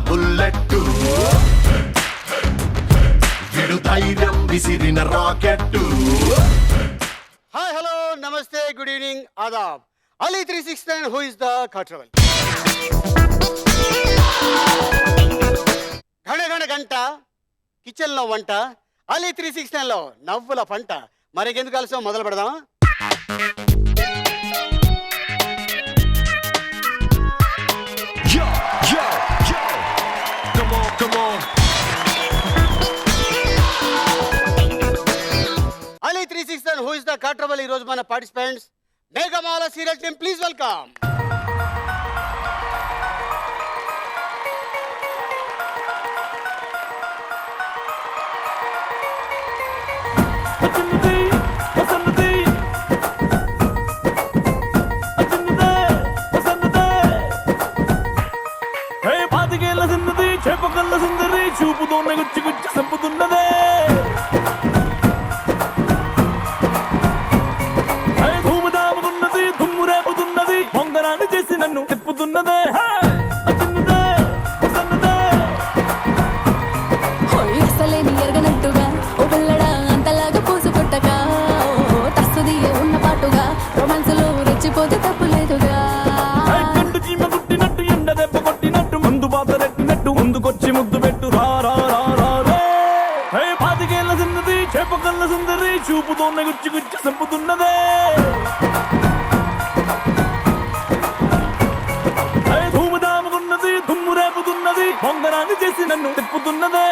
Bullet విడు ధైర్యం విసిరిన రాకెట్టు. హాయ్ హలో నమస్తే good evening Aadab. Ali 369 who is the Cartravel. గణ గంట కిచెన్లో వంట Ali 369లో నవ్వుల పంట. మరికెందుకు కలిసి మొదలు పెడదాం. Ali 369 who is the Cartravel. ఈ రోజు మన participants Meghamala serial team. Please welcome. చేపకల్ల సుందరి చూపుతోనే గుచ్చి గుచ్చి సంపుతున్నదే. ధూముదాముతున్నది దుమ్ము రేపుతున్నది పొంగరాన్ని చేసి నన్ను తిప్పుతున్నదే. అసలేని ఎరగనట్టుగా ఓ పిల్లడా అంతలాగా పూసు కొట్టగా తస్సుది ఉన్న పాటుగా రొమాన్స్ లో రెచ్చిపోతే తప్పులేదుగా. కండు చీమ కుట్టినట్టు ఎండ దెబ్బ కొట్టినట్టు ముందు బాత రెట్టినట్టు ముందుకొచ్చి ముద్దు పెట్టు రా రా రా రా రే. పాతికేళ్ళ చిన్నది చేపకల్ల సుందరి చూపుతోనే గుచ్చి గుచ్చి సంపుతున్నదే. ధూముదాముకున్నది దుమ్ము రేపుతున్నది పొంగరాన్ని చేసి నన్ను తిప్పుతున్నదే.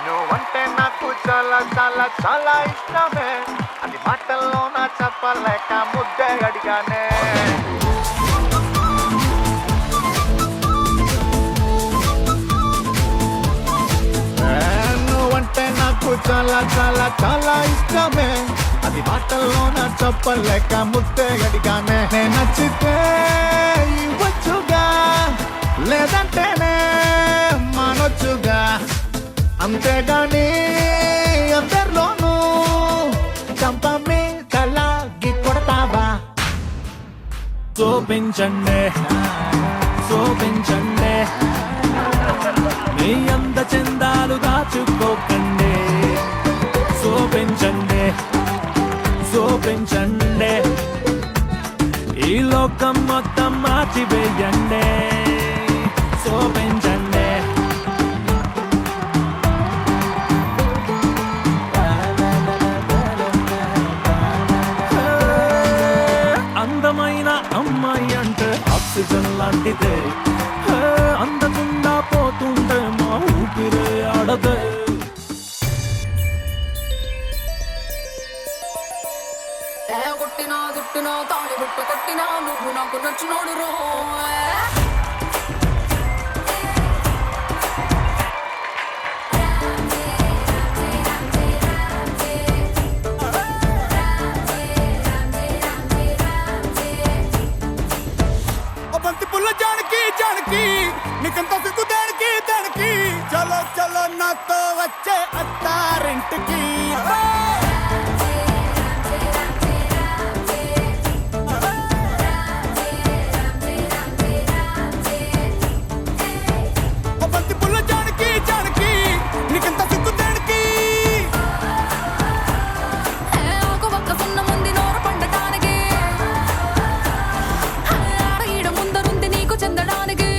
నువ్వంటే నాకు చాలా చాలా చాలా ఇష్టమే, అది మాటల్లో నా చెప్పలేక ముద్దే అడిగానే. నువ్వంటే నాకు చాలా చాలా చాలా ఇష్టమే, అది మాటల్లో నా చెప్పలేక ముద్దే అడిగానే. నేను నచ్చితే ఇవ్వచ్చుగా, లేదంటేనే మానొచ్చుగా, అంతేగాని అందరిలోనూ చంపమి తలాగి కొడతావా. శోభించండే శోభించండే మీ అంద చందాలు దాచుకోకండి. శోభించండే శోభించండే ఈ లోకం మొత్తం మార్చివేయండి. శోభించండే అందమైన అమ్మాయి అంటే ఆక్సిజన్ లాంటిదే, అందకుండా పోతుంటే మా ఊపిరే ఆడదే. కొట్టినా దుట్టినా తాళి బుట్టు కొట్టినా నువ్వు నాకు నచ్చినోడు రో. బంతి పుల్ల జానకి జానకి నీకంత సిగ్గు దానికి దానికి చలో చలో నాతో వచ్చే అత్తారింటికి. బంతి పుల్ల జానకి జానకి నీకంత సిగ్గు దానికి. ఒక ఒక్క సున్న ముందు నోరు పండటానికి ఈడ ముందరుంది నీకు చెందడానికి.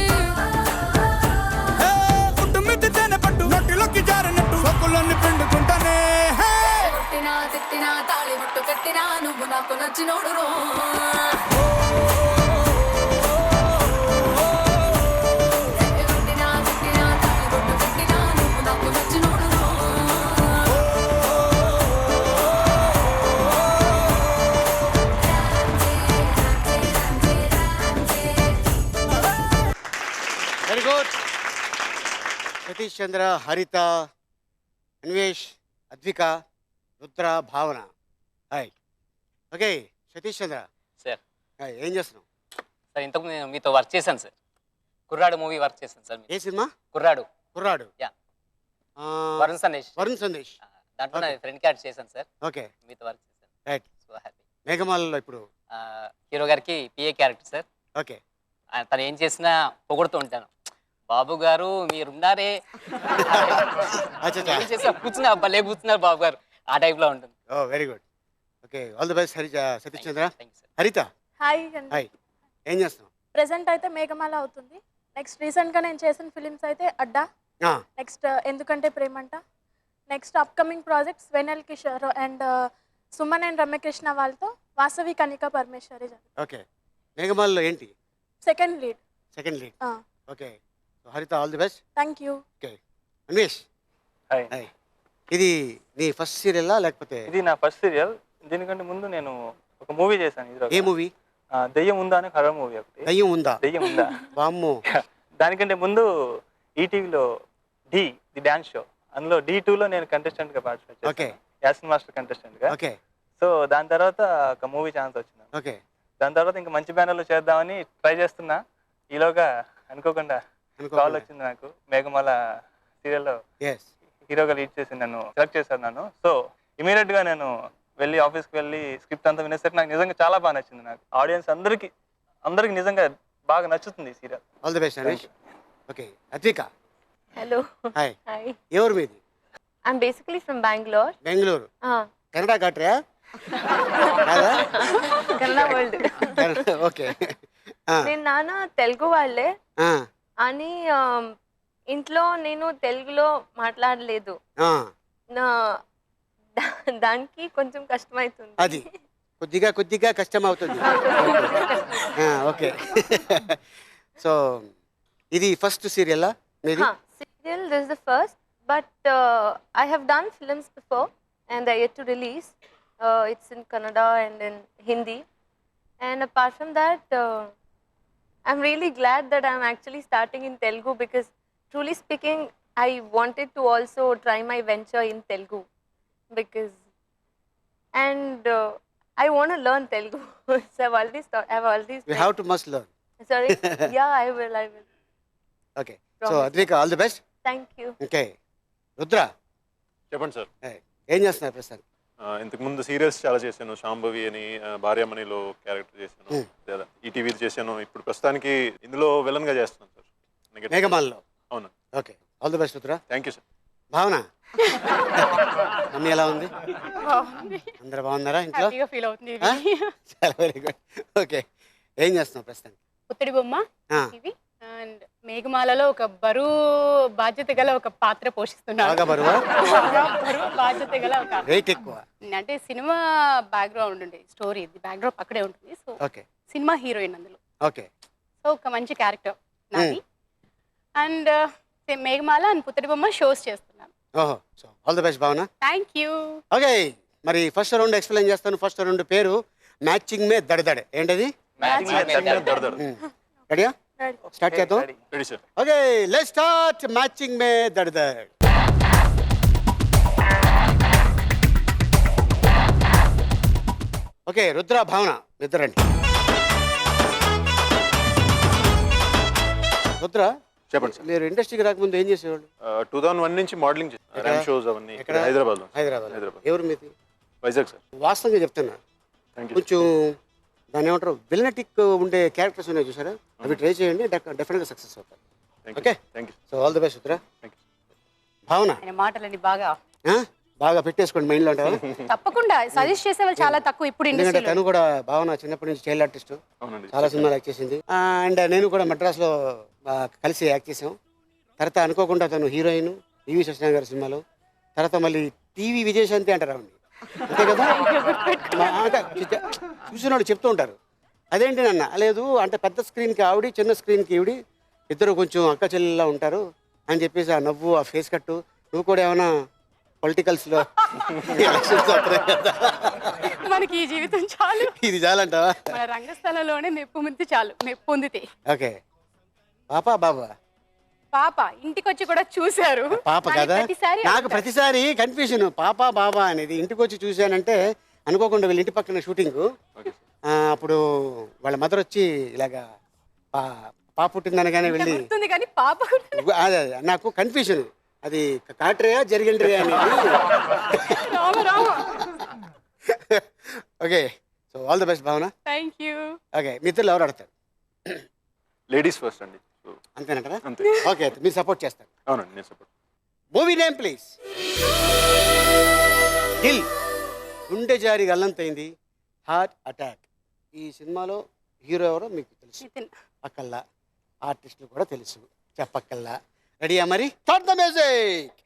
కుటుంబిద్ది తేనె పట్టు నొట్టిలోకి జారినట్టు సొక్కులన్నీ పిండుకుంటానే. కొట్టినా తిట్టినా తాళి బుట్టు కట్టినా నువ్వు నాకు నచ్చినోడు రో. కొట్టినా తిట్టినా తాళి బుట్టు కట్టినా నువ్వు నాకు నచ్చినోడు రో. Very good. సతీష్ చంద్ర, హరిత, అన్వేష్, అద్విక, రుద్ర, భావన. హాయ్. ఓకే సతీష్ చంద్ర సార్. హాయ్, ఏం చేస్తున్నావు? సార్ ఇంతకు నేను మీతో వర్క్ చేశాను సార్. కుర్రాడు మూవీ వర్క్ చేశాను సార్. ఏ సినిమా? కుర్రాడు. కుర్రాడు. యా. ఆ, వరుణ్ సందేశ్. వరుణ్ సందేశ్. దాంట్లో Okay. ఫ్రెండ్ క్యారెక్టర్ చేశాను సార్. ఓకే మీతో వర్క్ చేశాను. రైట్. So happy. మేఘమాలలో ఇప్పుడు. హీరో గారికి పిఏ క్యారెక్టర్ సార్. ఓకే. తను ఏం చేసినా పొగుడుతూ ఉంటాను. బాబు గారు మీరున్నారే, అచ్చా ఏం చేసినా కూర్చున్నా భలే కూర్చున్నారు బాబు గారు, ఆ టైప్ లో ఉంటుంది. Oh very good. Okay all the best Satish Chandra. Thank you sir. Haritha hi అండి. హాయ్, ఏం చేస్తున్నావు? ప్రెసెంట్ అయితే మేఘమాల అవుతుంది. నెక్స్ట్ రీసెంట్గా నేను చేసిన ఫిలిమ్స్ అయితే అడ్డా, ఆ, నెక్స్ట్ ఎందుకంటే ప్రేమంట, next upcoming projects Vennela Kishore and Suman and Ramyakrishna వాళ్ళతో వాసవి కనికా పరమేశ్వరి ఓకే. మేఘమాలలో ఏంటి? Second lead. Second lead. Okay. Haritha all the best. Thank you. Okay. Anvesh hi. Hi. ఇది నీ ఫస్ట్ సీరియలా లేకపోతే? ఇది నా ఫస్ట్ సీరియల్. దీనికంటే ముందు నేను ఒక మూవీ చేశాను. ఇది ఏ మూవీ? దెయ్యం ఉందా అని హర్రర్ మూవీ ఒకటి. దయ్యం ఉందా? దెయ్యం ఉందా. వామ్మో. దానికంటే ముందు ఈటీవీలో ది డాన్స్ షో, అందులో D2లో నేను కంటెస్టెంట్ గా పార్టిసిపేట్ ఓకే. చేశాను, యాసిన్ మాస్టర్ కంటెస్టెంట్ గా. ఓకే. సో దాని తర్వాత ఒక మూవీ ఛాన్స్ వచ్చింది. ఓకే. దాని తర్వాత ఇంకా మంచి బ్యానర్లో చేద్దామని ట్రై చేస్తున్నా. ఈలోగా అనుకోకుండా కాల్ వచ్చింది నాకు. మేఘమాల సీరియల్లో ఎస్ హీరోగా లీడ్ చేసి నన్ను సెలెక్ట్ చేశారు నన్ను. సో ఇమీడియట్ గా నేను వెళ్ళి ఆఫీస్కి వెళ్ళి స్క్రిప్ట్ అంతా వినేసరికి నాకు నిజంగా చాలా బాగా నచ్చింది. నాకు ఆడియన్స్ అందరికి నిజంగా బాగా నచ్చుతుంది ఈ serial. All the best Anvesh. Okay. Advika Hello. Hi. Hi. ఎవరు మీది? I'm basically from Bangalore. Bengaluru. Ah, Kannada Katra? కాదా? Kannada world. ఓకే. నేను నాన్న తెలుగు వాళ్ళే అని ఇంట్లో నేను తెలుగులో మాట్లాడలేదు. దానికి కొంచెం కష్టమవుతుంది. అది కొద్దిగా కష్టం అవుతుంది. ఓకే. సో ఇది ఫస్ట్ సీరియలా మీది? Serial, this is the first, but I have done films before and they are yet to release. It's in Kannada and in Hindi. And apart from that, I'm really glad that I'm actually starting in Telugu because truly speaking, I wanted to also try my venture in Telugu because I want to learn Telugu. So I've always you have to must learn. sorry. Yeah, I will. Okay. So Advika all the best. Thank you. Okay. Rudra చెప్పండి sir. ఏం చేస్తున్నారు ప్రస్తుతం? ఇంతకు ముందు serials చాలా చేశాను. శాంభవి అని భార్యామణిలో character చేశాను, లేదా ఈటీవీ చేశాను. ఇప్పుడు ప్రస్తుతానికి ఇందులో విలన్ గా చేస్తున్నాను సార్, మేఘమాలలో. అవును. Okay all the best Rudra. Thank you sir. భావన మమ్మీ ఎలా ఉంది? అందరూ బాగున్నారా ఇంట్లో? ఫీల్ అవుతుంది. చాలా వెరీ గుడ్. ఓకే. ఏం చేస్తున్నావు ప్రస్తుతం? పుత్తడి బొమ్మ ఇవి అండ్ మేఘమాలలో ఒక బరువు బాధ్యత గల ఒక పాత్ర పోషిస్తున్నాను. బాగా బరువా? బరువు బాధ్యత గల ఒక, వెయిట్ ఎక్కువ. అంటే సినిమా బ్యాక్గ్రౌండ్ ఉండే స్టోరీ బ్యాక్గ్రౌండ్ అక్కడే ఉంటుంది. So okay. సినిమా హీరోయిన్ అందులో. ఓకే. సో ఒక మంచి క్యారెక్టర్ నాది. అండ్ మేఘమాల అండ్ పుత్తడి బొమ్మ షోస్ చేస్తున్నాను. ఓహో. So all the best Bhavana. Thank you. Okay. మరి ఫస్ట్ రౌండ్ ఎక్స్ప్లెయిన్ చేస్తాను. ఫస్ట్ రౌండ్ పేరు మ్యాచింగ్ మే దడదడ. ఏంటది? రెడీయా? స్టార్ట్ చేద్దాం. Ready sir. Okay let's start matching మే దడదడ. ఓకే రుద్ర భావన ఇద్దరండి. రుద్ర చెప్పండి సార్. మీరు ఇండస్ట్రీకి రాకముందు ఏం చేసేవాళ్ళు? 2001 నుంచి మోడలింగ్ చేశాను, ర్యామ్ షోస్ అవన్నీ. ఎక్కడ? హైదరాబాద్. హైదరాబాద్. ఎవరు మీది? వైజాగ్ సార్. వాస్తవంగా చెప్తున్నా, థ్యాంక్ యూ. కొంచెం దాన్ని ఏమంటారు విలనటిక్ ఉండే క్యారెక్టర్స్ ఉన్నాయి చూసారా, అవి ట్రై చేయండి, డెఫినెట్గా సక్సెస్ అవుతారు. Okay. Thank you. So all the best Rudra. Thank you. భావన ఆయన మాటలని బాగా బాగా పెట్టేసుకోండి మైండ్లో అంటావా? తప్పకుండా సజెస్ట్ చేసే వాళ్ళు చాలా తక్కువ ఇప్పుడు ఎందుకంటే ఇండస్ట్రీలో. తను కూడా భావన చిన్నప్పటి నుంచి చైల్డ్ ఆర్టిస్ట్, అవునండి. చాలా సినిమాలు యాక్ట్ చేసింది. అండ్ నేను కూడా మద్రాస్లో కలిసి యాక్ట్ చేసాం. తర్వాత అనుకోకుండా తను హీరోయిన్ ఈవి సత్యనారాయణ గారి సినిమాలో, తర్వాత మళ్ళీ టీవీ విజయశాంతి అంటారు ఆవిడ, అంతే కదా? చూసిన వాళ్ళు చెప్తూ ఉంటారు అదేంటి నన్న లేదు అంటే పెద్ద స్క్రీన్కి ఆవిడ, చిన్న స్క్రీన్కి ఈవిడి, ఇద్దరు కొంచెం అక్క చెల్లెల్లా ఉంటారు అని చెప్పేసి ఆ నవ్వు, ఆ ఫేస్ కట్టు. నువ్వు కూడా ఏమైనా పొలిటికల్స్లో ఎలక్షన్స్ అవుతున్నాయి కదా, మనకి ఈ జీవితం చాలు, ఇది చాలంటావా? మన రంగస్థలంలోనే మెప్పు ముందు చాలు, మెప్పు పొందితే. ఓకే. పాపా బాబా పాప ఇంటికి వచ్చి కూడా చూశారు. పాప కానీ కదా ప్రతిసారి నాకు అడుగుతారు. ప్రతిసారి కన్ఫ్యూజన్ పాప బాబా అనేది. ఇంటికి వచ్చి చూశానంటే అనుకోకుండా వీళ్ళ ఇంటి పక్కన షూటింగ్, అప్పుడు వాళ్ళ మదర్ వచ్చి ఇలాగా పాప పుట్టిందనగానే ఇంత వెళ్ళి గుర్తుంది కానీ పాప కూడా అదే నాకు కన్ఫ్యూజన్, అది కాటరియా జరిగండ్రియా అనేది. Rama Rama. Okay, so all the best Bhavana. Thank you. Okay, మీ ఇద్దరు ఎవరు ఆడతారు? లేడీస్ ఫస్ట్ అండి. So, అంతేనంటారా? అంతే. ఓకే, మీరు సపోర్ట్ చేస్తారు. అవునండి, నేను support. Movie name please. Dil, Gunde Jaari Gallanthaindi, heart attack. ఈ సినిమాలో హీరో ఎవరో మీకు తెలుసు, నితిన్. పక్కల్లా ఆర్టిస్టులు కూడా తెలుసు, చెప్పక్కల్లా. రెడీయా మరి? Start the music.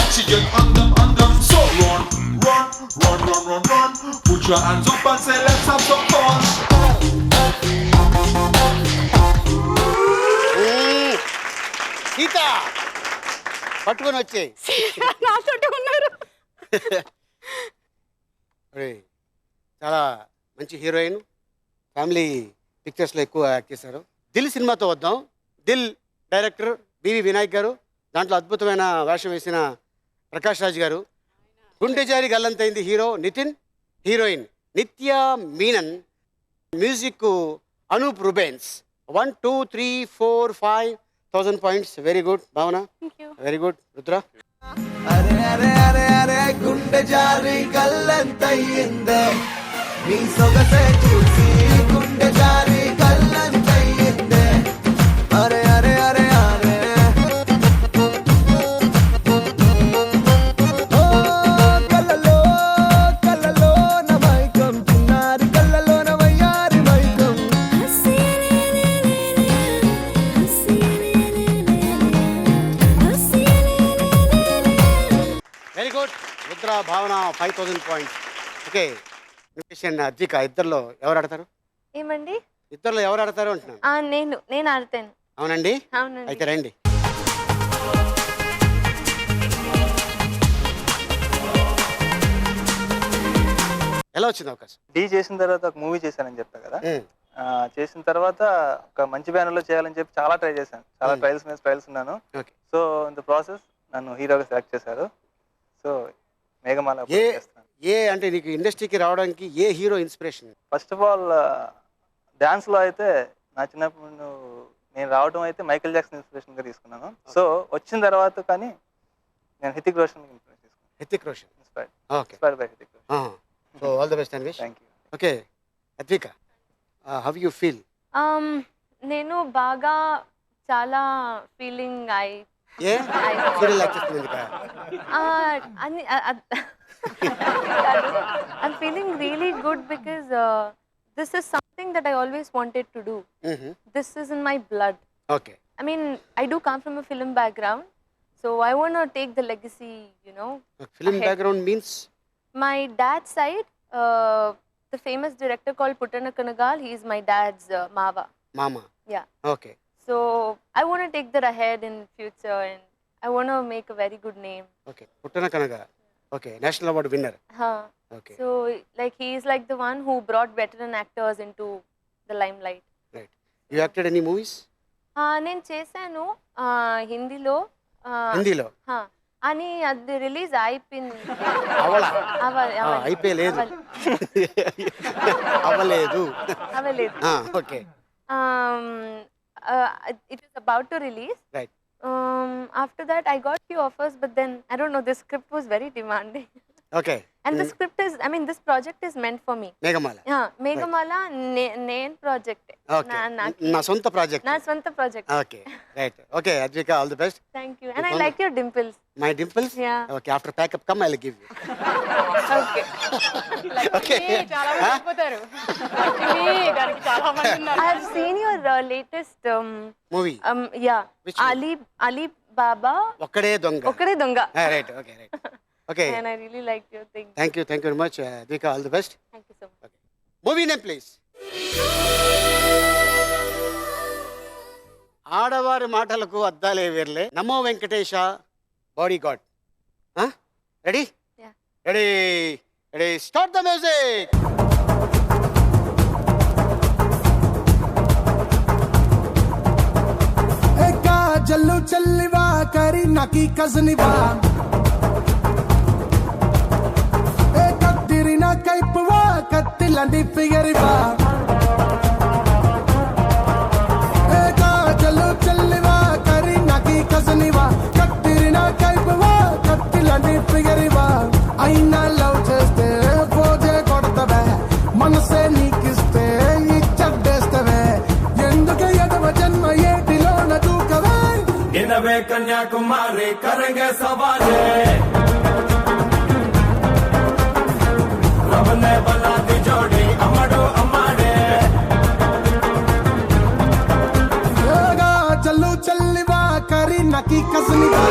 Oxygen అందం అందం. So run, run, run, run, run, run. Put your hands up and say let's have some fun. Sita పట్టుకొని వచ్చేయి. నాతోటి ఉన్నారు. చాలా మంచి హీరోయిన్, ఫ్యామిలీ పిక్చర్స్లో ఎక్కువ యాక్ట్ చేశారు. దిల్ సినిమాతో వద్దాం. దిల్ డైరెక్టర్ బివి వినాయక్ గారు, దాంట్లో అద్భుతమైన వేషం వేసిన ప్రకాష్ రాజ్ గారు, గుండె జారి గల్లంతైంది hero Nithin, heroine Nithya Menon, music Anoop Rubens. 1 2 3 4 5,000 points. Very good Bhavana, very good. Rudra, అరే అరే అరే అరే గుండె జారి గల్లంతయ్యిందే నీ సొగసే చూసి గుండె జారి గల్లంతయ్యిందే. అరే అరే అరే అరే ఓ కళ్ళలో కళ్ళలో నా మైకం, చిన్నారి కళ్ళలో నా వయ్యారి మైకం. Very good. రుద్ర, భావన 5,000 points. ఓకే, నిమిషన్ అద్విక, ఇద్దరిలో ఎవరు ఆడతారు? ఏమండి? ఇద్దరిలో ఎవరు ఆడతారు అంటున్నాను. నేను ఆడతాను. అవునండి, అవునండి. అయితే రండి. ఎలా వచ్చింది అవకాశం? డీ చేసిన తర్వాత ఒక మూవీ చేశానని చెప్పా కదా. చేసిన తర్వాత ఒక మంచి బ్యానర్లో చేయాలని చెప్పి చాలా ట్రై చేశాను. చాలా ట్రయల్స్ మీద ట్రయల్స్ ఉన్నాను. సో ఇన్ ద ప్రాసెస్ నన్ను హీరోగా సెలెక్ట్ చేశారు. సో మేఘమాల చేస్తున్నాను. ఏ అంటే నీకు ఇండస్ట్రీకి రావడానికి ఏ hero inspiration? First of all డాన్స్లో అయితే నా చిన్నప్పుడు నేను రావడం అయితే మైకేల్ జాక్సన్ ఇన్స్పిరేషన్గా తీసుకున్నాను. సో వచ్చిన తర్వాత కానీ నేను Hrithik Roshan Hrithik Roshan inspired by Hrithik Roshan. So all the best Anvesh. Thank you. Okay Advika, how you feel? నేను బాగా చాలా ఫీలింగ్ ఏ సీరియల్ యాక్ట్ చేస్తుంది? I'm feeling really good because this is something that I always wanted to do. This is in my blood. Okay. I mean, I do come from a film background, so I want to take the legacy, you know. Film ahead. background means? My dad's side, the famous director called Putana Kanagal, he is my dad's Mava. Mama. Yeah. Okay. So I want to take that ahead in future, and I want to make a very good name. Okay. Putana Kanaga. Okay. National award winner. Okay. So like he is like the one who brought veteran actors into the limelight. Right. You acted any movies? నేను చేశాను హిందీలో. హిందీలో? అని అది release అయిపోయింది. అయిపోయలేదు. అవ్వలేదు. Okay. It was about to release. Right. After that I got few offers, but then I don't know, the script was very demanding. Okay. And the script is, I mean, this project is meant for me. Meghamala. Yeah, Meghamala, నేను project. Okay, నా సొంత project. నా సొంత project. Okay, right. Okay Advika, all the best. Thank you. And I like your dimples. My dimples. Yeah. Okay, after pack up come I will give you. Okay. Okay, చాలా మంది అయిపోతారు. Actually, దానికి చాలా మంది ఉన్నారు. I have seen your latest movie. yeah. Which movie? Ali Baba. ఒక్కడే దొంగ. ఒక్కడే దొంగ. Right, okay, right. Okay, And I really liked your thing. Thank you very much Advika, all the best. Thank you so much. Movie name please. Aadavari Matalaku Addale Verle, Namo Venkatesa, bodyguard. Ready? Yeah. Ready, ready, start the music. జల్లు చల్లివా కరి నకి కజనివా ఏ కత్తిరిన కైపువా కత్తిలండి ఫిగరివా ఏ జల్లు చల్లివా కరి నకి కజనివా కత్తిరిన కైపువా కత్తిలండి ఫిగరివా అయినా love చేస్తే పోజే కొడతవే మనసే నీకిస్తే ఇచ్చడ్డేస్తవే ఎందుకు ఎదవ జన్మ ఏటిలోన దూకవే इनवे कन्याकुमारी करेंगे सवारी रब ने बना दी जोड़ी अमड़ो अमाड़े చల్లు చల్లివా కరి నకి కసనివా.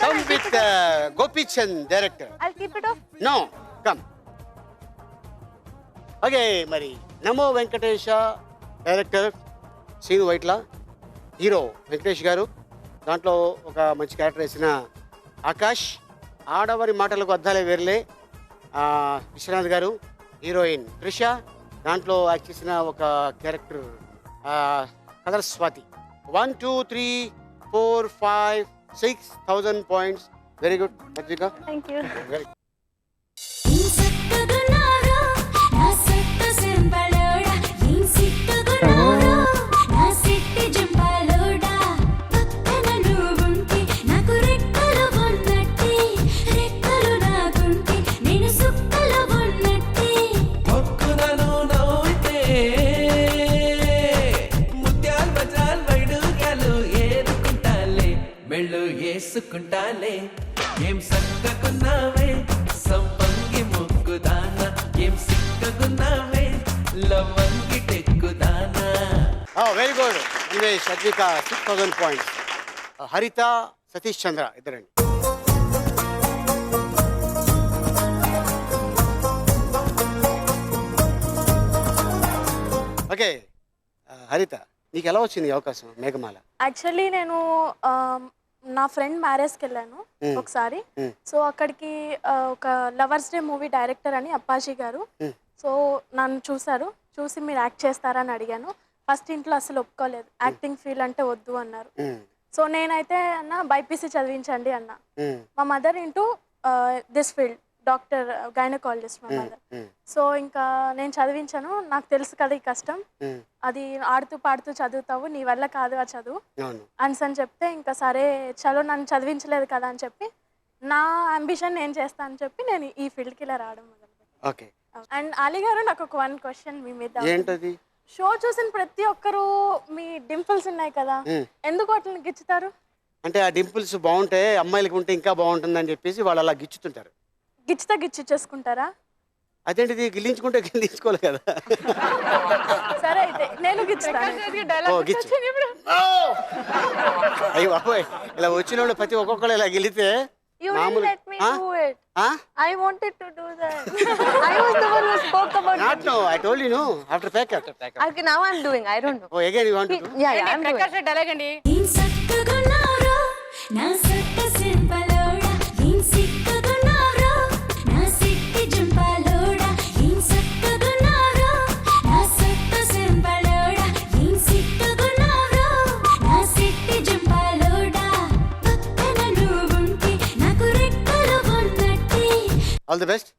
Come with Gopichand director. I'll keep it off. No, come. Okay, మరి నమో వెంకటేశ డైరెక్టర్ శ్రీను వైట్ల, హీరో వెంకటేష్ గారు, దాంట్లో ఒక మంచి క్యారెక్టర్ వేసిన ఆకాష్, ఆడవారి మాటలకు అద్దాలే వేర్లే విశ్వనాథ్ గారు, హీరోయిన్ త్రిష, దాంట్లో యాక్ట్ చేసిన ఒక క్యారెక్టర్ కదర్ Swathi. 1 2 3 4 5 6,000 points. Very good Advika. Thank you. వేసుకుంటాలే ఏం సక్కకున్నావే సంపంగి ముక్కుదానా ఏం సిక్కకున్నావే లవంగి టెక్కుదానా. Very good Dinesh, Advika 6,000 points. హరిత, సతీష్ చంద్ర ఇద్దరండి. ఓకే, హరిత, నీకు ఎలా వచ్చింది ఈ అవకాశం మేఘమాల? యాక్చువల్లీ నేను నా ఫ్రెండ్ మ్యారేజ్కి వెళ్ళాను ఒకసారి. సో అక్కడికి ఒక లవర్స్ డే మూవీ డైరెక్టర్ అని అప్పాజీ గారు, సో నన్ను చూశారు. చూసి మీరు యాక్ట్ చేస్తారా అని అడిగాను. ఫస్ట్ ఇంట్లో అసలు ఒప్పుకోలేదు, యాక్టింగ్ ఫీల్డ్ అంటే వద్దు అన్నారు. సో నేనైతే అన్న బైపీసీ చదివించండి అన్న. మా mother into this field, doctor gynaecologist మా మదర్. సో ఇంకా నేను చదివించాను. నాకు తెలుసు కదా ఈ కష్టం, అది ఆడుతూ పాడుతూ చదువుతావు, నీ వల్ల కాదు ఆ చదువు అని చెప్తే ఇంకా సరే చలో నన్ను చదివించలేదు కదా అని చెప్పి నా అంబిషన్ నేను చేస్తా అని చెప్పి నేను ఈ ఫీల్డ్కి ఇలా రావడం మొదలు. అండ్ అలీ గారు, నాకు ఒక 1 question మీ మీద. ఏంటది? షో చూసిన ప్రతి ఒక్కరు మీ డింపుల్స్ ఉన్నాయి కదా, ఎందుకు వాటిని గిచ్చుతారు? అంటే ఆ డింపుల్స్ బాగుంటే అమ్మాయిలకి ఉంటే ఇంకా బాగుంటుందని చెప్పేసి వాళ్ళు అలా గిచ్చుతుంటారు. గిచ్చితే గిచ్చి చేసుకుంటారా? అదేంటిది, గిల్లించుకుంటే గిల్లించుకోవాలి కదా. సరే అయితే నేను గిచ్చుతాను. అయ్యో బాబోయ్, ఇలా వచ్చిన వాళ్ళు ప్రతి ఒక్కొక్కరు ఇలా గిల్లితే You didn't let me do it. I wanted to do that. I was the one who spoke about it. Not no, I told you no. After backup. Okay, now I'm doing. I don't know. Oh, again you want to do? Yeah, I'm doing. Prakash dialogue అండి. All the best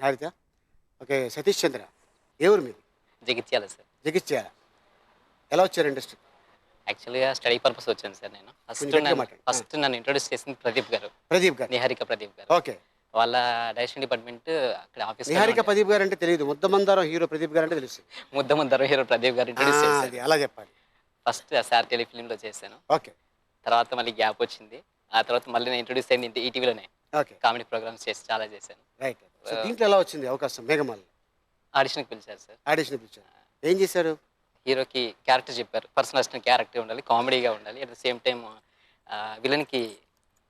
హరిత. Okay, Satish చంద్ర, ఏ ఊరు మీరు? Jagtial sir. Jagtial. ఎలా వచ్చారు industry? యాక్చువల్గా study purpose వచ్చాను sir నేను. First నన్ను ఇంట్రొడ్యూస్ చేసింది ప్రదీప్ గారు, నిహారిక ప్రదీప్ గారు. ఓకే. వాళ్ళ డైరెక్షన్ డిపార్ట్మెంట్ అక్కడ ఆఫీస్. నిహారిక ప్రదీప్ గారు అంటే తెలియదు, ముద్దమందారం హీరో ప్రదీప్ గారు అంటే తెలుసు. ముద్దమందారం హీరో ప్రదీప్ గారు ఇంట్రొడ్యూస్ చేశారు. అలా చెప్పాలి. ఫస్ట్ సార్ టెలిఫిలింలో చేశాను. ఓకే. తర్వాత మళ్ళీ గ్యాప్ వచ్చింది. ఆ తర్వాత మళ్ళీ నేను ఇంట్రొడ్యూస్ అయింది ఈటీవీలోనే. ఓకే. కామెడీ ప్రోగ్రామ్స్ చేసి చాలా చేశాను. రైట్. సో దీంట్లో ఎలా వచ్చింది అవకాశం? మేఘమాల ఆడిషన్కి పిలిచారు సార్. ఆడిషన్ పిలిచారు. ఏం చేశారు? హీరోకి క్యారెక్టర్ చెప్పారు. పర్సనల్ అసిస్టెంట్ క్యారెక్టర్ ఉండాలి, కామెడీగా ఉండాలి, అట్ ద సేమ్ టైం విలన్కి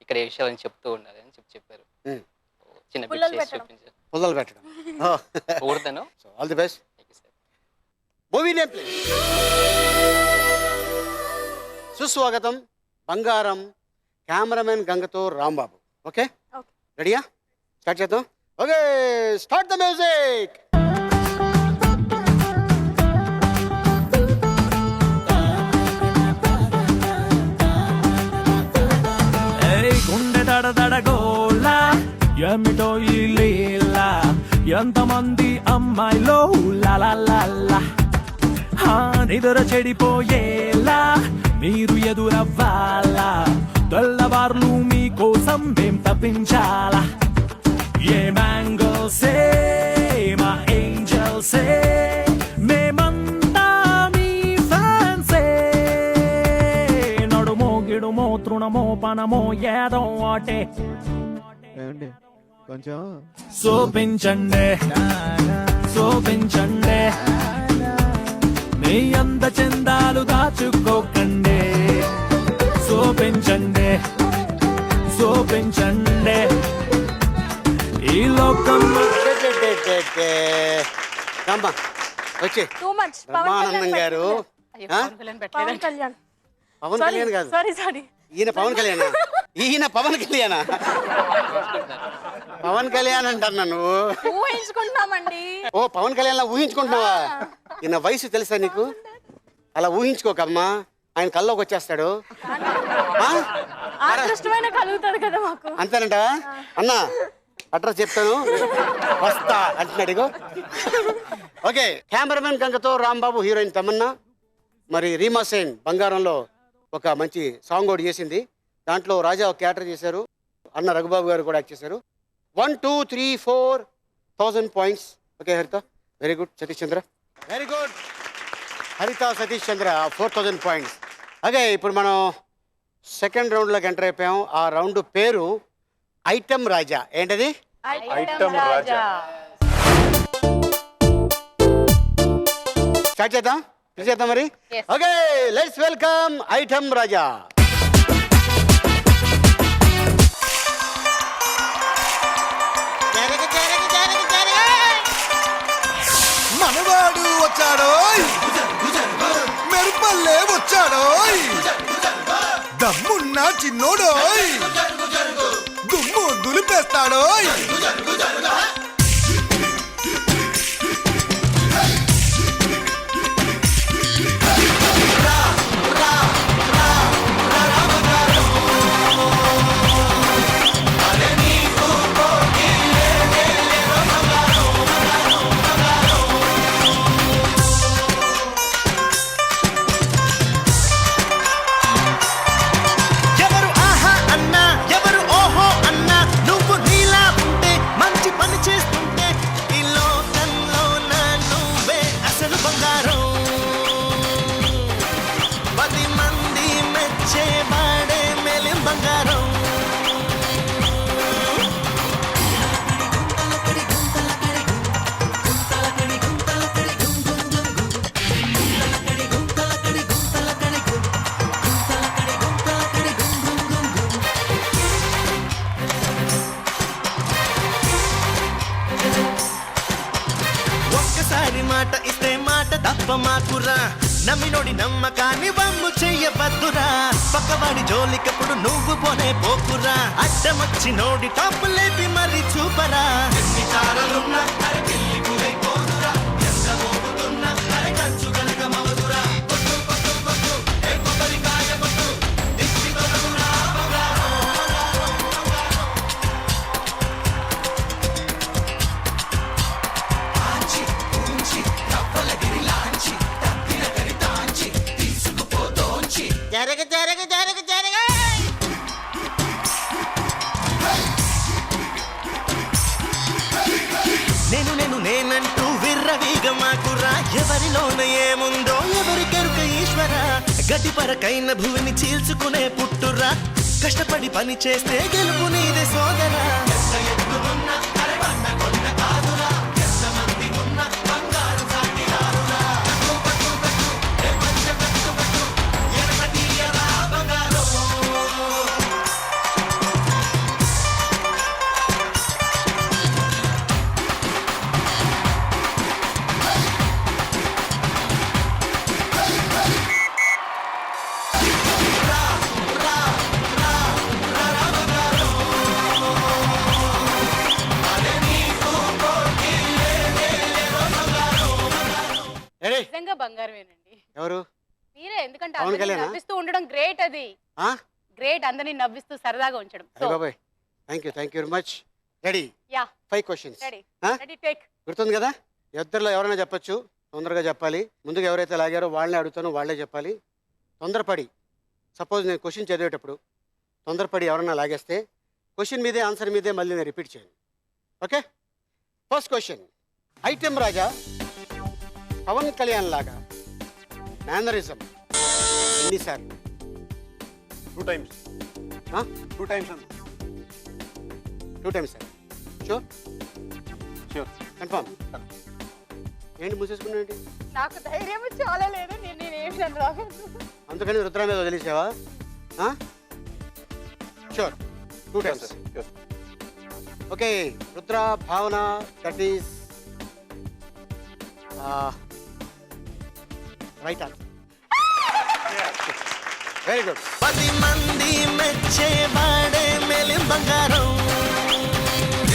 ఇక్కడ ఏ విషయాలని చెప్తూ ఉండాలి అని చెప్పారు. చిన్న బిట్ చేసి చూపించారు. పుల్లలు పెట్టడం. కూడతాను. So all the best. Movie name please. Susvagatham Bangaram, cameraman గంగతో రాంబాబు. ఓకే, రెడీయా? స్టార్ట్ చేద్దాం. Okay, start the music. గుండె దడదడగోళ ఏమిటో ఈ లీల, ఎంతమంది అమ్మాయిలో లాలా నిదుర చెడిపోయేలా మీరు ఎదురవ్వాలా, తెల్లవార్లు మీకోసం మేం తప్పించాలా. ఏ మ్యాంగోసే మా ఏంజల్సే, మేమంతా మీ ఫ్యాన్సే. నడుమో గిడుమో తృణమో పనమో ఏదో ఆటే కొంచెం శోభించండి శోభించండి, మీ అంద చందాలు దాచుకోకండి. శోభించండి శోభించండి, ఈ లోకం వచ్చే బ్రహ్మానందం గారు. పవన్ కళ్యాణ్. పవన్ కళ్యాణ్ కాదు, సారీ ఈయన పవన్ కళ్యాణ్. ఈయన పవన్ కళ్యాణ్. పవన్ కళ్యాణ్ అంటున్నా నువ్వు. ఊహించుకుంటున్నామండి. ఓ పవన్ కళ్యాణ్ ఊహించుకుంటున్నావా? ఈయన వయసు తెలుసా నీకు? అలా ఊహించుకోకమ్మా, ఆయన కల్లోకి వచ్చేస్తాడు. అదృష్టమైన కలుగుతుంది కదా మాకు. అంతేనంట అన్నా. అడ్రస్ చెప్తాను, వస్తా అంటున్నాడు. ఓకే, కెమెరామెన్ గంగతో రాంబాబు, హీరోయిన్ తమన్నా. మరి రీమా సేన్ బంగారంలో ఒక మంచి సాంగ్ ఒకటి చేసింది. దాంట్లో రాజా ఒక క్యారెక్టర్ చేశారు, అన్న రఘుబాబు గారు కూడా యాక్ట్ చేశారు. 1 2 3 4,000 పాయింట్స్. ఓకే హరిత, very good. Satish Chandra, very good. హరిత, సతీష్ చంద్ర 4,000 పాయింట్స్. ఓకే, ఇప్పుడు మనం సెకండ్ రౌండ్లోకి ఎంటర్ అయిపోయాం. ఆ రౌండ్ పేరు ఐటమ్ రాజా. ఏంటది? ఐటమ్ రాజా. స్టార్ట్ చేద్దాం మరి. ఓకే, లెట్స్ వెల్కమ్ ఐటమ్ రాజా. మనవాడు వచ్చాడో, మెరుపల్లే వచ్చాడో, దమ్మున్న చిన్నోడో, దుమ్ము దులిపేస్తాడో. మాట ఇస్తే మాట తప్ప మాకురా, నమ్మినోడి నమ్మకాన్ని వమ్ము చెయ్యవద్దురా. పక్కవాడి జోలికప్పుడు నువ్వు పోనే పోకురా, అడ్డమొచ్చి నోడి టాపు లేపి మరి చూపరా. ఎన్ని చారలున్నా మాకురా ఎవరిలోన ఏముందో ఎవరికెరుక ఈశ్వర గడ్డి పరకైన భూమిని చీల్చుకునే పుట్టురా కష్టపడి పని చేస్తే గెలుపు నీదే సోదరా నిజంగా బంగారమేనండి. ఎవరు? మీరే. ఎందుకంటే పవన్ అందరినీ కళ్యాణా? నవ్విస్తూ ఉండడం గ్రేట్. అది గ్రేట్, అందరినీ నవ్విస్తూ సరదాగా ఉంచడం. సో బాబాయ్ thank you very much. Ready? Yeah. 5 questions. Ready ready take. గుర్తుంది కదా? ఇద్దరిలో ఎవరైనా చెప్పొచ్చు, తొందరగా చెప్పాలి. ముందుగా ఎవరైతే లాగారో వాళ్ళని అడుగుతానో వాళ్ళే చెప్పాలి. తొందరపడి, సపోజ్ నేను క్వశ్చన్ చదివేటప్పుడు తొందరపడి ఎవరైనా లాగేస్తే క్వశ్చన్ మీదే ఆన్సర్ మీదే మళ్ళీ నేను రిపీట్ చేయను. ఓకే? First question. ఐటెం రాజా పవన్ కళ్యాణ్ లాగా మేనరిజం ఎన్నిసార్లు? 2 times. 2 times అండి. 2 times sir. Sure? Sure. Confirm? ఏంటి మూసేసుకున్నాండి? నాకు ధైర్యం చాలా లేదు. నేనేమి రాదు. అందుకని రుద్ర మీద వదిలేసావా? షూర్. 2 times. ఓకే. రుద్ర, భావన, that is right answer. Very good. 10 మంది మెచ్చే వాడే మేలి బంగారం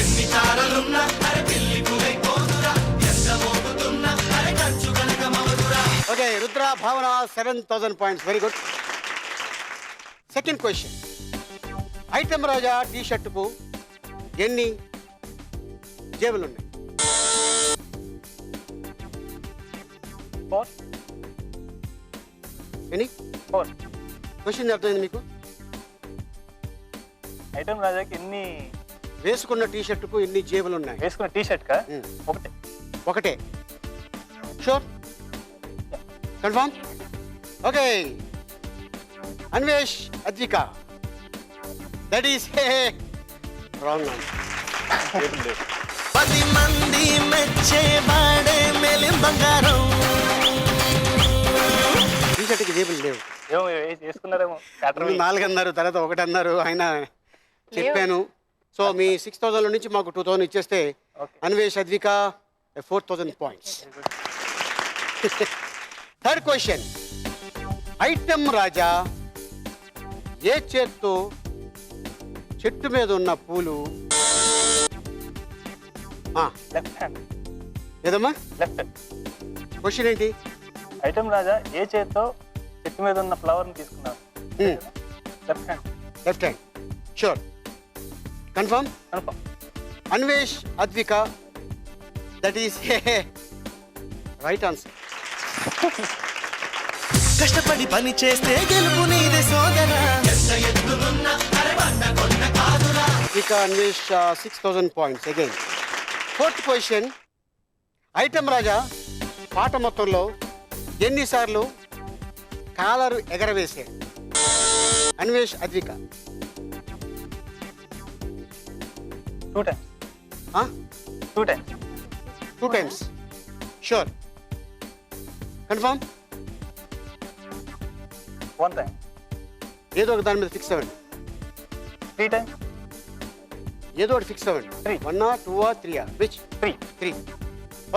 ఎన్ని తారలున్నా అరే పెళ్లి కువైపోదురా ఎంత మోగుతున్నా అరే కంచు కనక మవదురా. Okay. Rudra, Bhavana 7,000 points. Very good. Second question. Item Raja T షర్టుకు ఎన్ని జేబులు ఉన్నాయి? 4. ఎన్ని? 4. క్వశ్చన్ అర్థమైంది మీకు? ఐటమ్ రాజాకి ఎన్ని వేసుకున్న టీ షర్టుకు ఎన్ని జేబులు ఉన్నాయి? వేసుకున్న టీ షర్ట్ కా ఒకటే. Sure? Confirm? Okay. Anvesh, Advika, that is wrong answer. 10 మంది మెచ్చే వాడే మేలి బంగారం టీ షర్టుకి జేబులు లేవు. ఏమో వేసుకున్నారేమో. 4 అన్నారు, తర్వాత 1 అన్నారు. ఆయన చెప్పాను. సో మీ 6,000 నుంచి మాకు 2,000 ఇచ్చేస్తే Anvesh, Advika 4,000 points. Third question. Item Raja ఏ చేత్తో చెట్టు మీద ఉన్న పూలు? Left hand. ఏదమ్మా? లెఫ్ట్. క్వశ్చన్ ఏంటి? ఐటమ్ రాజా ఏ చేత్తో చెట్టు మీద ఉన్న ఫ్లవర్ ని తీసుకున్నారు? Left hand. Left hand. Sure? Confirm? Confirm. Anvesh, Advika, that is right answer. కష్టపడి పని చేస్తే గెలుపు నీదే సోదరా ఎంత ఎత్తులున్నా అరే బండ కొండ కాదురా. ఇక Anvesh 6,000 points again. Fourth question. Item Raja పాట మొత్తంలో ఎన్నిసార్లు కాలరు ఎగరవేశారు? Anvesh, Advika. 2 times. 2 times. 2 times. Sure? Confirm? 1 time. ఏదో ఒక దాని మీద ఫిక్స్ అవ్వండి. 3 times. ఏదో ఒకటి ఫిక్స్ అవ్వండి. 1 or 2 or 3 which? 3.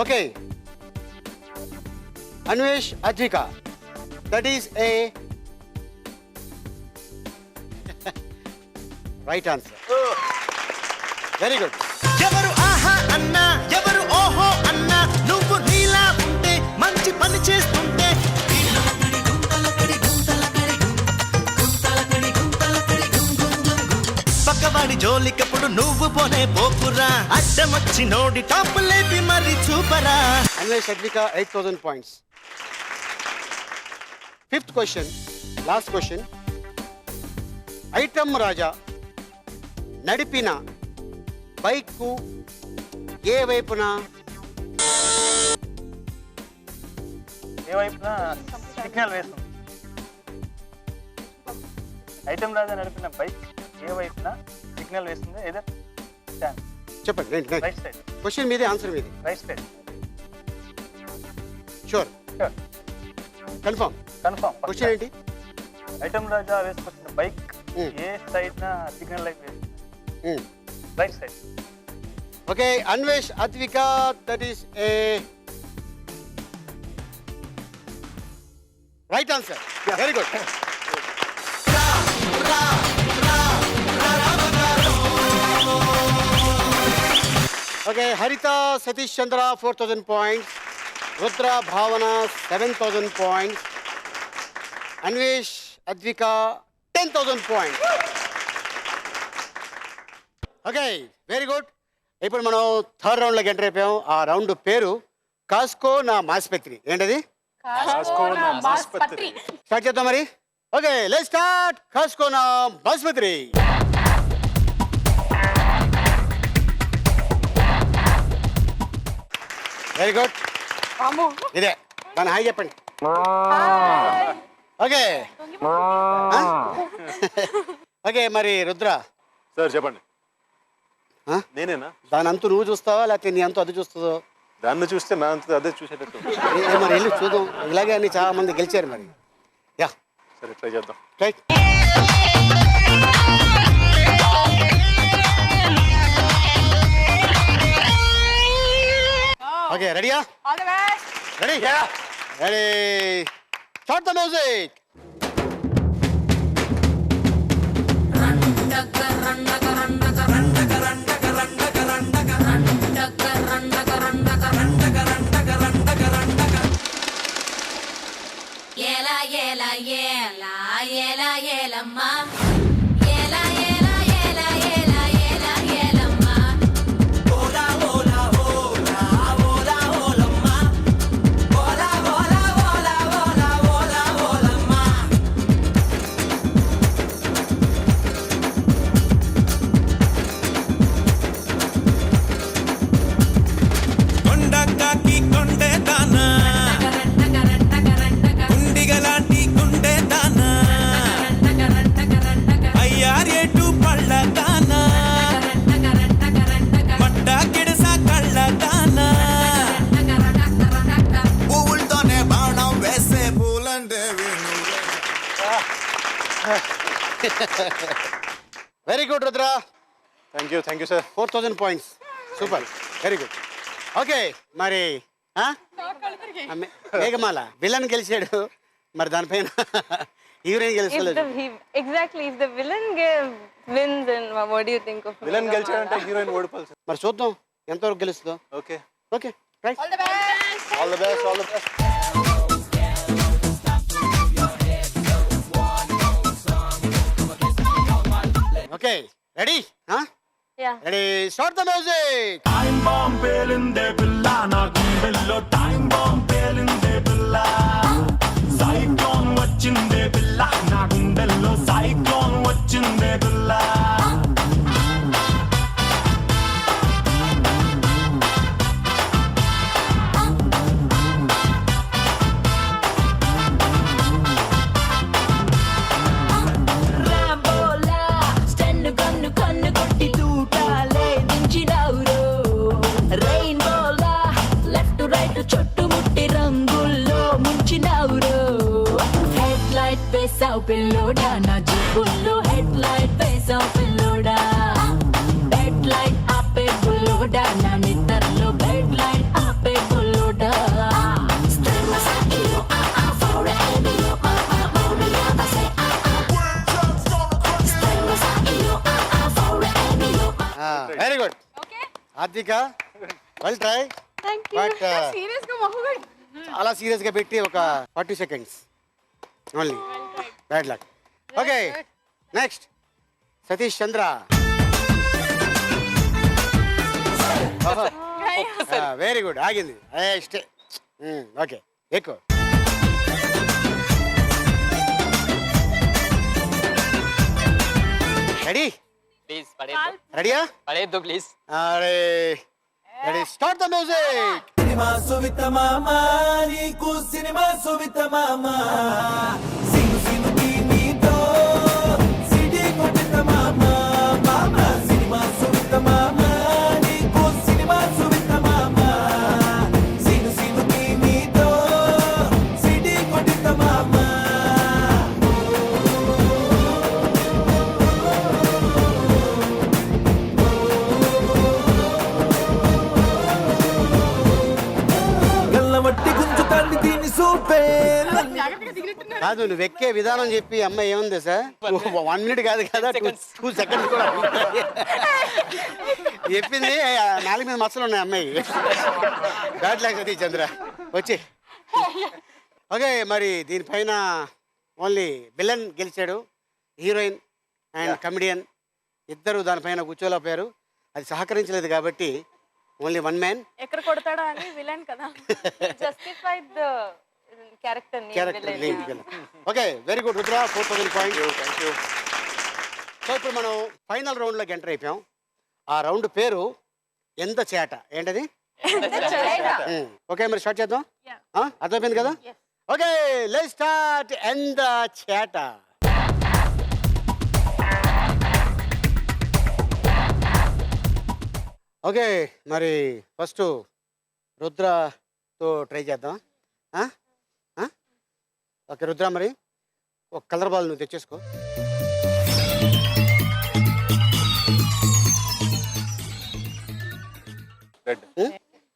Okay. Anvesh, Advika, that is a right answer. Very good. ఎవరు ఆహా అన్నా ఎవరు ఓహో అన్నా నువ్వు నీలా ఉంటే మంచి పని చేస్తుంటే పక్కవాడి జోలికప్పుడు నువ్వు పోనే పోకురా అడ్డమొచ్చి నోడి టాప్ లేపి మరి చూపరా. Anvesh, Advika 8,000 points. Fifth question, last question. Item Raja నడిపిన బైక్కు ఏ వైపున ఏ వైపున సిగ్నల్ వేస్తుంది? ఐటమ్ రాజా నడిపిన బైక్ ఏ వైపున సిగ్నల్ వేస్తుంది? ఏదో చెప్పండి ఏంటి రైట్ సైడ్. క్వశ్చన్ మీదే ఆన్సర్ మీదే. Right side. Sure sure confirm. Question ఏంటి? ఐటమ్ రాజా వేసుకొచ్చిన బైక్ ఏ సైడ్ నా సిగ్నల్ లైట్ వేస్తుంది? Right side. Okay Anvesh Advika that is a right answer. Very good. Okay హరిత సతీష్ చంద్ర 4000 పాయింట్స్, రుద్ర భావన 7000 points, Anvesh Advika 10,000 points. Okay very good. ఇప్పుడు మనం third రౌండ్లోకి enter అయిపోయాం. ఆ రౌండ్ పేరు కాస్కో నా మాస్పత్రి. ఏంటది? స్టార్ట్ చేద్దాం మరి. Okay let's start. కాస్కో నా మాస్పత్రి. Very good. ఇదే దాని హాయ్ చెప్పండి. ఓకే ఓకే మరి రుద్ర సార్ చెప్పండి. నేనేనా? దాని అంతు నువ్వు చూస్తావా లేకపోతే నీ అంతు అది చూస్తుందో? దాన్ని చూస్తే నా అంత అదే చూసేటట్టు. మరి వెళ్ళి చూద్దాం. ఇలాగే అన్ని చాలా మంది గెలిచారు మరి. యా సరే ట్రై చేద్దాం. రైట్. ఓకే రెడీయా? Ready ready start the music. ఏలా ఏలా ఏలా ఏలా ఏలమ్మా very good Rudra. Thank you sir. 4000 points. Super very good. Okay మరి మేఘమాల విలన్ గెలిచాడు, మరి దానిపైన హీరోయిన్ గెలిచలేదు. Exactly. If the villain wins, then what do you think of? Villain గెలిచాడంటే హీరోయిన్ ఓడిపోవాలి సార్. మరి చూద్దాం ఎంతవరకు గెలుస్తుందో. Okay okay right. All the best. Okay ready? Yeah. Ready start the music. Time bomb పేలిందే పిల్ల నా గుండెల్లో, టైం బాంబ్ పేలిందే పిల్ల, సైక్లోన్ వచ్చిందే పిల్ల నా గుండెల్లో, సైక్లోన్ వచ్చిందే పిల్ల. చుట్టుముట్టి రంగుల్లో ముంచినవురో, హెడ్ లైట్ వేసావు పిల్లోడా నా జీబుల్లో, హెడ్ లైట్ వేసావు పిల్లోడా, బెడ్ లైట్ ఆపే బుల్లోడా నా నిద్రలో, బెడ్ లైట్ ఆపే బుల్లోడా. Very good Arthika, well try. But చాలా సీరియస్ గా పెట్టి ఒక 40 seconds only. Bad luck. Okay next Satish Chandra. Very good ఆగింది. స్టే. ఓకే ఎక్కువ. రెడీ? ప్లీజ్ పడేద్దు. రెడీయా? పడేద్దు please. Ready start the music. Cinema సువిత మామ నీకు సినిమా సువిత మామ సిను సినుకి నీతో సిటీ కొట్టిన మామ మామ సినిమా సువిత మామ నీకు సినిమా సువిత మామ సిను సినుకి నీతో సిటీ కొట్టిన మామ గల్లవట్టి గుంజుతాంది దీని సూపే కాదు నువ్వు ఎక్కే విధానం చెప్పి అమ్మాయి ఏముంది సార్ 1 minute కాదు కదా 2 seconds కూడా చెప్పింది 4 మీద మచ్చలు ఉన్నాయి అమ్మాయి బ్యాడ్ లైక్ సతీ చంద్ర వచ్చి ఓకే మరి దీనిపైన ఓన్లీ విలన్ గెలిచాడు హీరోయిన్ అండ్ కమెడియన్ ఇద్దరు దానిపైన కూర్చోలేకపోయారు అది సహకరించలేదు కాబట్టి ఓన్లీ 1 man ఎక్కడ కొడతాడో అని విలన్ కదా. Justified the character name. Character villain. Name okay very good Rudra 4000 points. So ఇప్పుడు మనం ఫైనల్ రౌండ్లోకి ఎంటర్ అయిపోయాం. ఆ రౌండ్ పేరు ఎంత చేట ఏంటది? ఓకే మరి స్టార్ట్ చేద్దాం. అర్థమైపోయింది కదా? ఓకే లెట్స్ స్టార్ట్ ఎంత చేట. ఓకే మరి ఫస్ట్ రుద్రతో ట్రై చేద్దాం. ఓకే రుద్ర మరి ఒక కలర్ బాల్ నువ్వు తెచ్చేసుకో.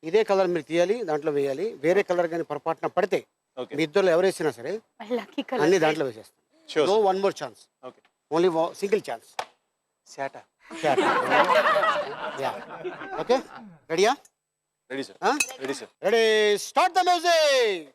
ఇదే కలర్ మీరు తీయాలి, దాంట్లో వేయాలి. వేరే కలర్ కానీ పొరపాటున పడితే మీ ఇద్దరు ఎవరు వేసినా సరే అన్ని దాంట్లో వేసేస్తాం. No one more chance, only single chance. Okay రెడీయా? Ready sir. Ready sir. Ready start the music.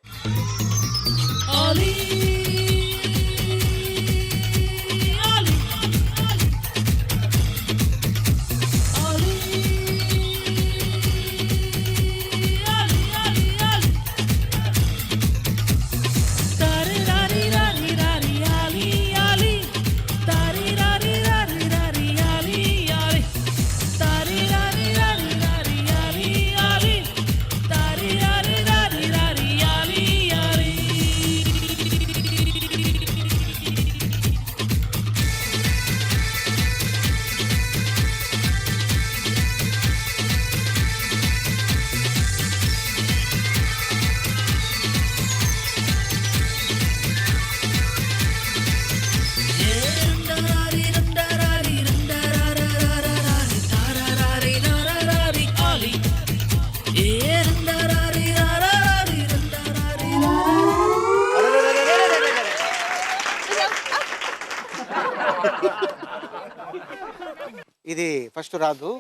ఇది ఫస్ట్ రాదు.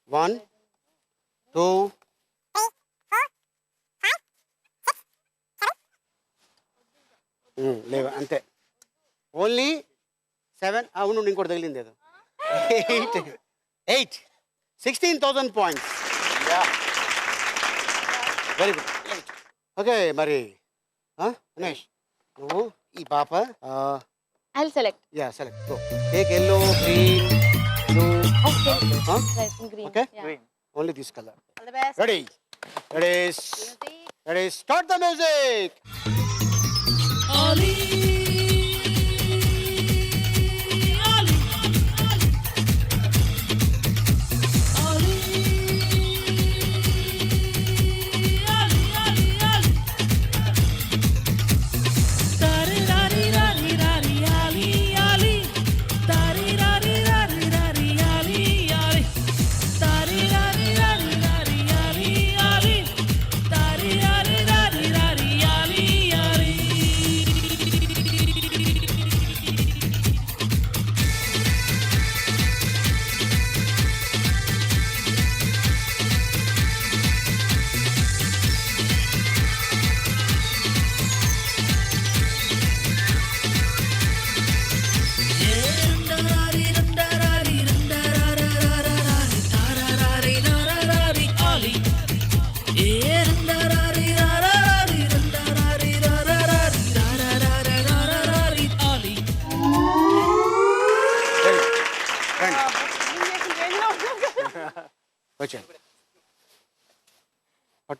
1 2 లేవు అంతే. ఓన్లీ 7. అవును ఇంకోటి తగిలింది ఏదో. 8 16,000 పాయింట్స్. Very good. ఓకే మరి గణేష్ నువ్వు ఈ పాప I'll select. Yeah, select. Go. Take yellow, green, blue. Okay. Huh? Right, green. Okay. Yeah. Green. Only this color. All the best. Ready. Ready. Ready. Start the music.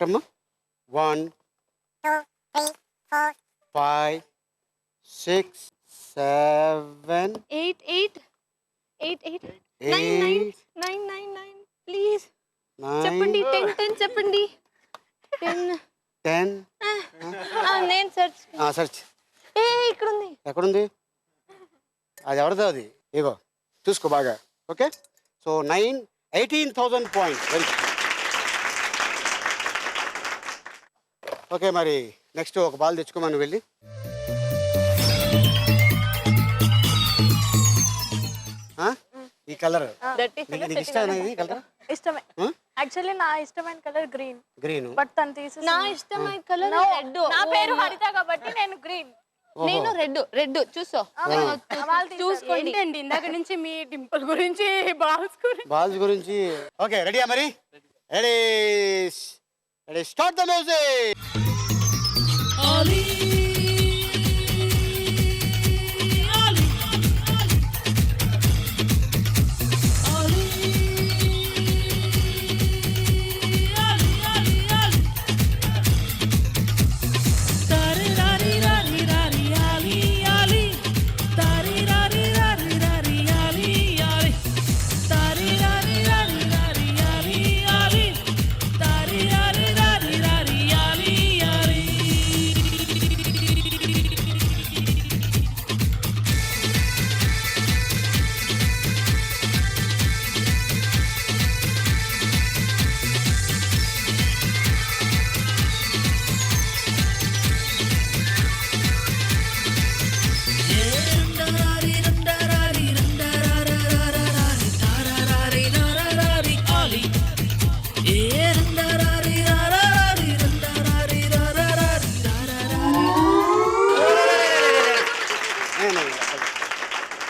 పట్టమ్మా. 1 2 3 4 5 6 7 8 8 8 8 9 9 9 9 please 9 చెప్పండి. 10 10 చెప్పండి. 10 10. నేను search. Search. ఇక్కడ ఉంది. ఎక్కడుంది? అది ఎవరిదో అది? ఇగో చూసుకో బాగా. Okay, so 18,000 points. Very okay, మరి నెక్స్ట్ ఒక బాల్ తెచ్చుకోమని వెళ్ళి. ఈ కలర్ నీకు ఇష్టమేనా? ఇది కలర్ ఇష్టమే. యాక్చువల్లీ నా ఇష్టమైన కలర్ గ్రీన్. గ్రీన్. బట్ తను తీసి నా ఇష్టమైన కలర్ రెడ్. నా పేరు హరిత కాబట్టి నేను గ్రీన్. నేను రెడ్. రెడ్ చూసో చూసుకోండి. ఏంటండి ఇందాక నుంచి మీ డింపుల్ గురించి బాల్స్ గురించి. ఓకే, రెడీయా మరి? Ready ready start the music.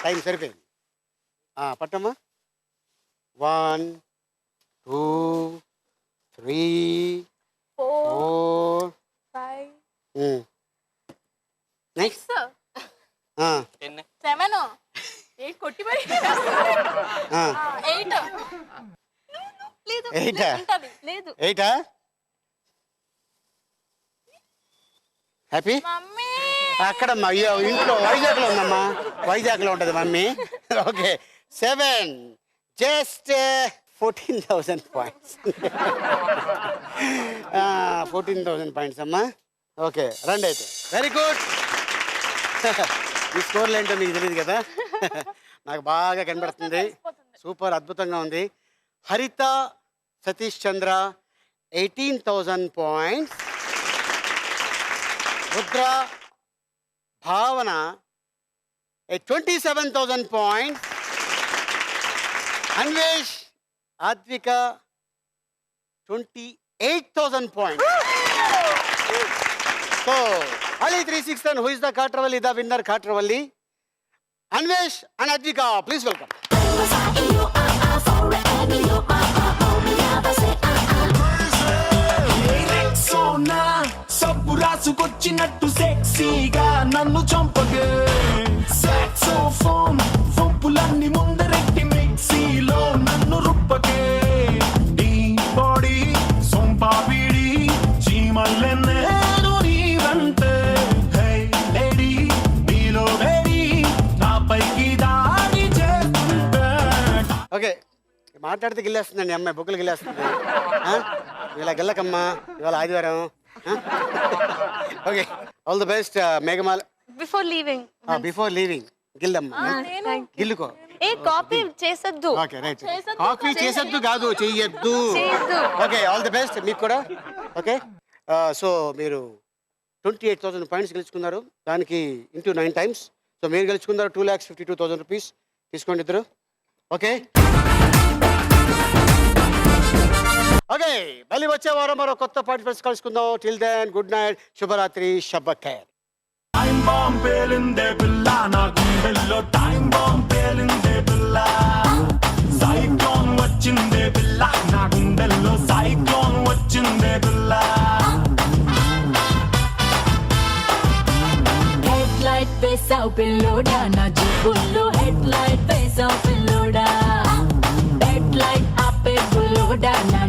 Time సరిపోయింది. పట్టమ్మా. 1 2 3 4 5 నెక్స్ట్ 7 8 కొట్టి మరి 8 లేదు. 8 హ్యాపీ అక్కడమ్మా. అయ్యో, ఇంట్లో వైజాగ్లో ఉందమ్మా. వైజాగ్లో ఉంటుంది mummy. Okay, 7 just 14,000 points. 14,000 points అమ్మా. ఓకే, రండి అయితే. Very good. ఈ స్కోర్లు ఏంటో మీకు తెలియదు కదా, నాకు బాగా కనబడుతుంది. సూపర్, అద్భుతంగా ఉంది. హరిత సతీష్ చంద్ర 18,000 పాయింట్స్. రుద్ర భావన 27,000 points. Anvesh Advika 28,000 points. So Ali 367, who is the Katravali, the winner Katravali? Anvesh and Advika, please welcome. సబ్బు రాసుకొచ్చినట్టు సెక్సీగా నన్ను చంపగే. సాక్సోఫోన్ ఫొంపులన్నీ ముందరెట్టి మిక్సీలో నన్ను రుప్పకే. ఈ బాడీ సొంపాపిడి చీమల్లెన్నే ఓకే, మాట్లాడితే గిల్లేస్తుందండి అమ్మాయి, బొక్కులు గిల్లేస్తుంది. ఇలా గిల్లకమ్మా, ఇవాళ ఆదివారం. Okay, all the best Meghamala. Before leaving గిల్లమ్మా, గిల్లుకో. కాపీ చేసొద్దు. Okay, right. కాపీ చేసొద్దు కాదు, చెయ్యొద్దు. ఓకే, ఆల్ ది బెస్ట్ మీకు కూడా. ఓకే, సో మీరు 28,000 పాయింట్స్ గెలుచుకున్నారు. దానికి ఇంటూ 9 times. సో మీరు గెలుచుకున్నారు 2,52,000 రూపీస్. తీసుకోండి ఇద్దరు. ఓకే ఓకే, మళ్ళీ వచ్చే వారం మరో కొత్త పార్టిసిపెంట్స్ కలుసుకుందాం. టిల్ దెన్ గుడ్ నైట్, శుభరాత్రి, షబ్బ ఖైర్. టైం బాంబ్ పేలిందే పిల్ల, నా గుండెల్లో టైం బాంబ్ పేలిందే పిల్ల. సైక్లోన్ వచ్చిందే పిల్ల, నా గుండెల్లో సైక్లోన్ వచ్చిందే పిల్ల. హెడ్లైట్ వేసావు పిల్లోడా, నా జేబుల్లో హెడ్లైట్ వేసావు పిల్లోడా. హెడ్లైట్ ఆపే బుల్లోడా, నా